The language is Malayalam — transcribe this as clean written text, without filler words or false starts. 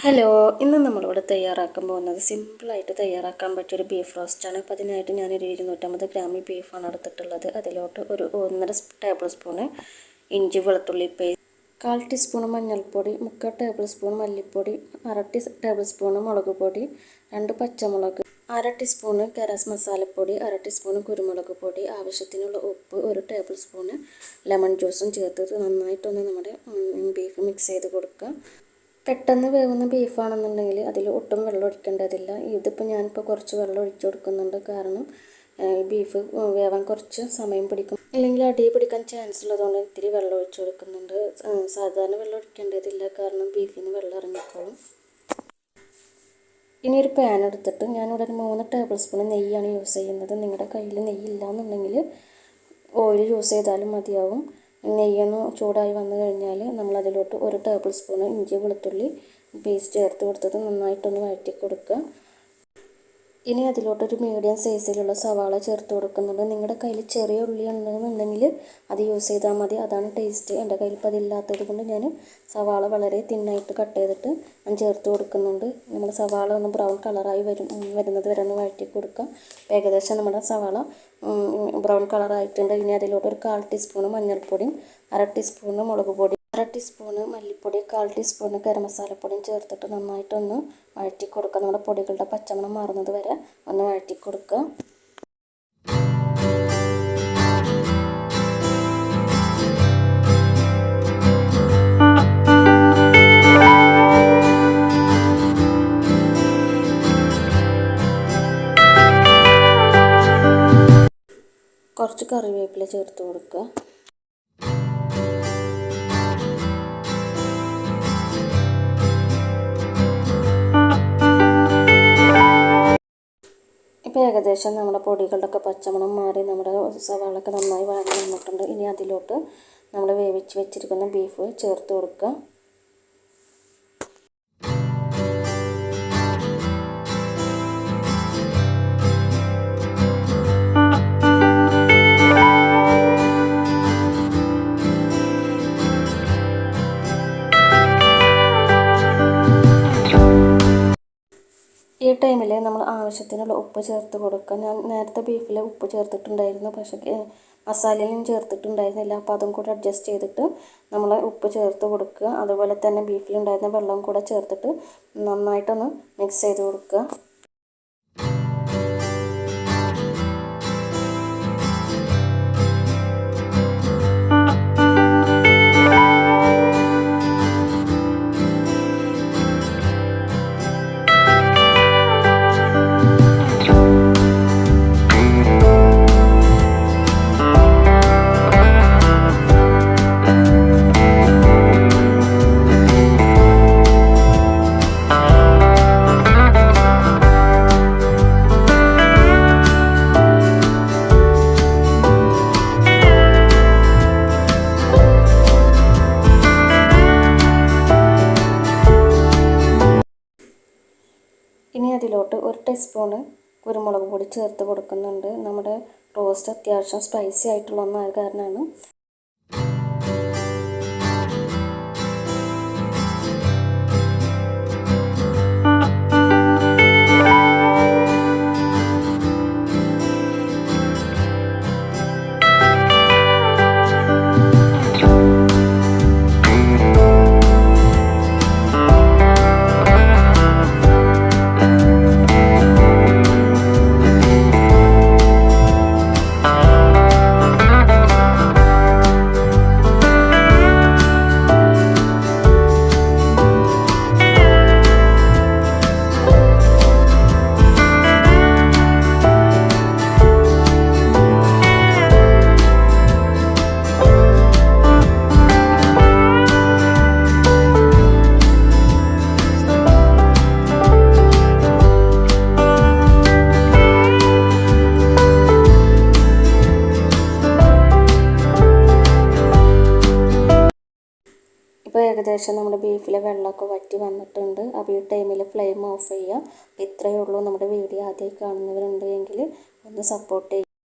ഹലോ, ഇന്ന് നമ്മളിവിടെ തയ്യാറാക്കാൻ പോകുന്നത് സിമ്പിളായിട്ട് തയ്യാറാക്കാൻ പറ്റിയൊരു ബീഫ് റോസ്റ്റാണ്. അപ്പോൾ അതിനായിട്ട് ഞാനൊരു 250 ഗ്രാം ബീഫാണ് എടുത്തിട്ടുള്ളത്. അതിലോട്ട് ഒരു 1.5 ടേബിൾ സ്പൂണ് ഇഞ്ചി വെളുത്തുള്ളി പേസ്റ്റ്, 1/4 ടീസ്പൂൺ മഞ്ഞൾപ്പൊടി, 3/4 ടേബിൾ സ്പൂൺ മല്ലിപ്പൊടി, 1/2 ടേബിൾ സ്പൂൺ മുളക് പൊടി, 2 പച്ചമുളക്, 1/2 ടീസ്പൂൺ ഗരം മസാലപ്പൊടി, 1/2 ടീസ്പൂൺ കുരുമുളക് പൊടി, ആവശ്യത്തിനുള്ള ഉപ്പ്, 1 ടേബിൾ സ്പൂൺ ലെമൺ ജ്യൂസും ചേർത്തിട്ട് നന്നായിട്ടൊന്ന് നമ്മുടെ ബീഫ് മിക്സ് ചെയ്ത് കൊടുക്കുക. പെട്ടെന്ന് വേവുന്ന ബീഫാണെന്നുണ്ടെങ്കിൽ അതിൽ ഒട്ടും വെള്ളം ഒഴിക്കേണ്ടതില്ല. ഇതിപ്പോൾ ഞാനിപ്പോൾ കുറച്ച് വെള്ളം ഒഴിച്ചു കൊടുക്കുന്നുണ്ട്. കാരണം ബീഫ് വേവാൻ കുറച്ച് സമയം പിടിക്കും, അല്ലെങ്കിൽ അടി പിടിക്കാൻ ചാൻസ് ഉള്ളതുകൊണ്ട് ഇത്തിരി വെള്ളം ഒഴിച്ചു കൊടുക്കുന്നുണ്ട്. സാധാരണ വെള്ളം ഒഴിക്കേണ്ടതില്ല, കാരണം ബീഫിന് വെള്ളം ഇറങ്ങിക്കോളും. ഇനി ഒരു പാൻ എടുത്തിട്ട് ഞാനിവിടെ 3 ടേബിൾ സ്പൂൺ നെയ്യാണ് യൂസ് ചെയ്യുന്നത്. നിങ്ങളുടെ കയ്യിൽ നെയ്യില്ല എന്നുണ്ടെങ്കിൽ ഓയിൽ യൂസ് ചെയ്താലും മതിയാവും. നെയ്യൊന്ന് ചൂടായി വന്നു കഴിഞ്ഞാൽ നമ്മളതിലോട്ട് 1 ടേബിൾ സ്പൂൺ ഇഞ്ചി വെളുത്തുള്ളി പേസ്റ്റ് ചേർത്ത് കൊടുത്തത് നന്നായിട്ടൊന്ന് വഴറ്റി കൊടുക്കുക. ഇനി അതിലോട്ടൊരു മീഡിയം സൈസിലുള്ള സവാള ചേർത്ത് കൊടുക്കുന്നുണ്ട്. നിങ്ങളുടെ കയ്യിൽ ചെറിയ ഉള്ളി ഉണ്ടെന്നുണ്ടെങ്കിൽ അത് യൂസ് ചെയ്താൽ മതി, അതാണ് ടേസ്റ്റ്. എൻ്റെ കയ്യിൽ ഇപ്പോൾ അതില്ലാത്തത് കൊണ്ട് ഞാൻ സവാള വളരെ തിന്നായിട്ട് കട്ട് ചെയ്തിട്ട് ഞാൻ ചേർത്ത് കൊടുക്കുന്നുണ്ട്. നമ്മുടെ സവാള ഒന്ന് ബ്രൗൺ കളറായി വരുന്നത് വരെ ഒന്ന് വഴറ്റി കൊടുക്കുക. ഏകദേശം നമ്മുടെ സവാള ബ്രൗൺ കളറായിട്ടുണ്ട്. ഇനി അതിലോട്ട് ഒരു 1/4 ടീസ്പൂൺ മഞ്ഞൾപ്പൊടിയും, 1/2 ടീസ്പൂൺ മുളക് പൊടി, 1/2 ടീസ്പൂൺ മല്ലിപ്പൊടി, 1/4 ടീസ്പൂൺ ഗരം മസാലപ്പൊടിയും ചേർത്തിട്ട് നന്നായിട്ടൊന്ന് വഴറ്റി കൊടുക്കുക. നമ്മുടെ പൊടികളുടെ പച്ചമണം മാറുന്നത് വരെ ഒന്ന് വഴറ്റി കൊടുക്കുക. കുറച്ച് കറിവേപ്പില ചേർത്ത് കൊടുക്കുക. ഇപ്പോൾ ഏകദേശം നമ്മുടെ പൊടികളുടെയൊക്കെ പച്ചമണം മാറി നമ്മുടെ സവാളൊക്കെ നന്നായി വഴങ്ങി വന്നിട്ടുണ്ട്. ഇനി അതിലോട്ട് നമ്മൾ വേവിച്ച് വെച്ചിരിക്കുന്ന ബീഫ് ചേർത്ത് കൊടുക്കുക. ഈ ടൈമിൽ നമ്മൾ ആവശ്യത്തിനുള്ള ഉപ്പ് ചേർത്ത് കൊടുക്കുക. ഞാൻ നേരത്തെ ബീഫിൽ ഉപ്പ് ചേർത്തിട്ടുണ്ടായിരുന്നു, പക്ഷേ മസാലയിലും ചേർത്തിട്ടുണ്ടായിരുന്നില്ല. അപ്പോൾ അതും കൂടെ അഡ്ജസ്റ്റ് ചെയ്തിട്ട് നമ്മൾ ഉപ്പ് ചേർത്ത് കൊടുക്കുക. അതുപോലെ തന്നെ ബീഫിലുണ്ടായിരുന്ന വെള്ളം കൂടെ ചേർത്തിട്ട് നന്നായിട്ടൊന്ന് മിക്സ് ചെയ്ത് കൊടുക്കുക. ഇനി അതിലോട്ട് 1 ടീസ്പൂണ് കുരുമുളക് പൊടി ചേർത്ത് കൊടുക്കുന്നുണ്ട്. നമ്മുടെ റോസ്റ്റ് അത്യാവശ്യം സ്പൈസി ആയിട്ടുള്ള ഒന്നായ കാരണമാണ്. ഇപ്പോൾ ഏകദേശം നമ്മുടെ ബീഫിലെ വെള്ളമൊക്കെ വറ്റി വന്നിട്ടുണ്ട്. അപ്പോൾ ഈ ടൈമിൽ ഫ്ലെയിം ഓഫ് ചെയ്യുക. ഇത്രയേ ഉള്ളൂ. നമ്മുടെ വീഡിയോ ആദ്യമായി കാണുന്നവരുണ്ടെങ്കിൽ ഒന്ന് സപ്പോർട്ട് ചെയ്യുക.